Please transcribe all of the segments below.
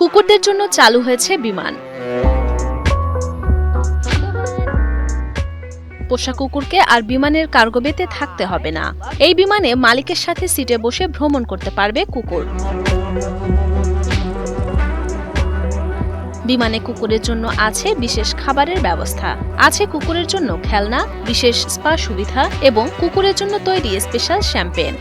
কুকুরদের জন্য চালু হয়েছে বিমান। পোষা কুকুরকে আর বিমানের কার্গোবেতে থাকতে হবে না। এই বিমানে মালিকের সাথে সিটে বসে ভ্রমণ করতে পারবে কুকুর। বিমানে কুকুরের জন্য আছে বিশেষ খাবারের ব্যবস্থা, আছে কুকুরের জন্য খেলনা, বিশেষ স্পা সুবিধা এবং কুকুরের জন্য তৈরি স্পেশাল শ্যাম্পেন।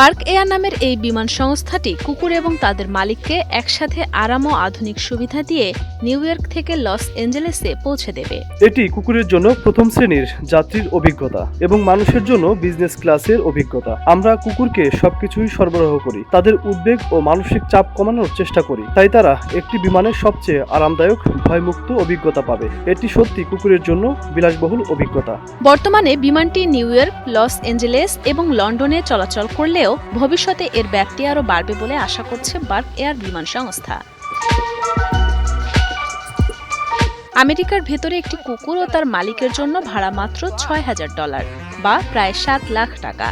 বার্ক এয়ার নামের এই বিমান সংস্থাটি কুকুর এবং তাদের মালিককে একসাথে আরাম ও আধুনিক সুবিধা দিয়ে নিউ ইয়র্ক থেকে লস এঞ্জেলেসে পৌঁছে দেবে। এটি কুকুরের জন্য প্রথম শ্রেণীর যাত্রীর অভিজ্ঞতা এবং মানুষের জন্য বিজনেস ক্লাসের অভিজ্ঞতা। আমরা কুকুরকে সবকিছুই সরবরাহ করি, তাদের উদ্বেগ ও মানসিক চাপ কমানোর চেষ্টা করি, তাই তারা একটি বিমানের সবচেয়ে আরামদায়ক ভয়মুক্ত অভিজ্ঞতা পাবে। এটি সত্যি কুকুরের জন্য বিলাসবহুল অভিজ্ঞতা। বর্তমানে বিমানটি নিউ ইয়র্ক, লস এঞ্জেলেস এবং লন্ডনে চলাচল করলেও ভবিষ্যতে এর ব্যাপ্তি আরও বাড়বে বলে আশা করছে বার্ক এয়ার বিমান সংস্থা। আমেরিকার ভেতরে একটি কুকুর ও তার মালিকের জন্য ভাড়া মাত্র $৬,০০০ বা প্রায় ৭ লাখ টাকা।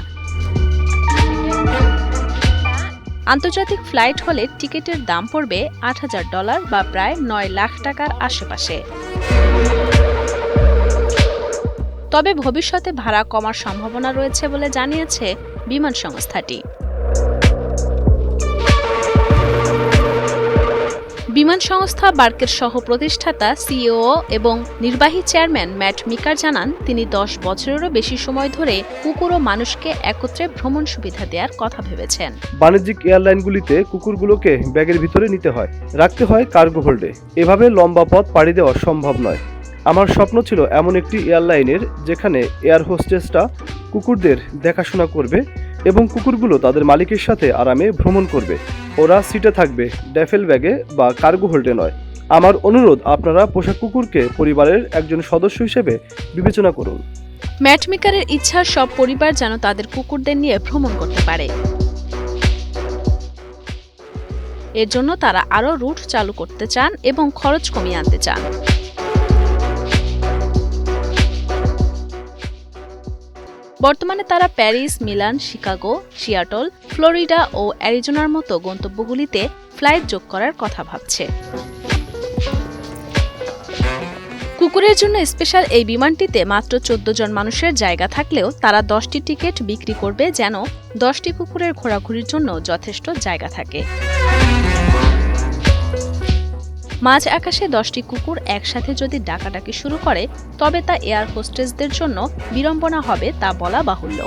আন্তর্জাতিক ফ্লাইট হলে টিকিটের দাম পড়বে $৮,০০০ বা প্রায় ৯ লাখ টাকার আশেপাশে। তবে ভবিষ্যতে ভাড়া কমার সম্ভাবনা রয়েছে বলে জানিয়েছে বিমান সংস্থাটি। বিমান সংস্থা বার্কের সহ প্রতিষ্ঠাতা, সিইও এবং নির্বাহী চেয়ারম্যান ম্যাট মিকার জানান, তিনি ১০ বছরেরও বেশি সময় ধরে কুকুর ও মানুষকে একত্রে ভ্রমণ সুবিধা দেওয়ার কথা ভেবেছেন। বাণিজ্যিক এয়ারলাইনগুলিতে কুকুরগুলোকে ব্যাগের ভিতরে নিতে হয়, রাখতে হয় কার্গো হোল্ডে। এভাবে লম্বা পথ পাড়ি দেওয়া সম্ভব নয়। আমার স্বপ্ন ছিল এমন একটি এয়ারলাইনের যেখানে এয়ার হোস্টেসরা কুকুরদের দেখাশোনা করবে এবং কুকুরগুলো তাদের মালিকের সাথে আরামে ভ্রমণ করবে। ওরা সিটে থাকবে, ড্যাফেল ব্যাগে বা কার্গো হোল্ডে নয়। আমার অনুরোধ, আপনারা পোষা কুকুরকে পরিবারের একজন সদস্য হিসেবে বিবেচনা করুন। ম্যাট মিকারের ইচ্ছা সব পরিবার যেন তাদের কুকুরদের নিয়ে ভ্রমণ করতে পারে। এর জন্য তারা আরও রুট চালু করতে চান এবং খরচ কমিয়ে আনতে চান। বর্তমানে তারা Paris, Milan, Chicago, Seattle, Florida ও অ্যারিজোনার মতো গন্তব্যগুলিতে ফ্লাইট যোগ করার কথা ভাবছে। কুকুরের জন্য স্পেশাল এই বিমানটিতে মাত্র ১৪ জন মানুষের জায়গা থাকলেও তারা 10টি টিকিট বিক্রি করবে যেন 10টি কুকুরের ঘোরাঘুরির জন্য যথেষ্ট জায়গা থাকে। মাঝ আকাশে 10টি কুকুর একসাথে যদি ডাকাডাকি শুরু করে তবে তা এয়ার হোস্টেসদের জন্য বিড়ম্বনা হবে তা বলা বাহুল্য।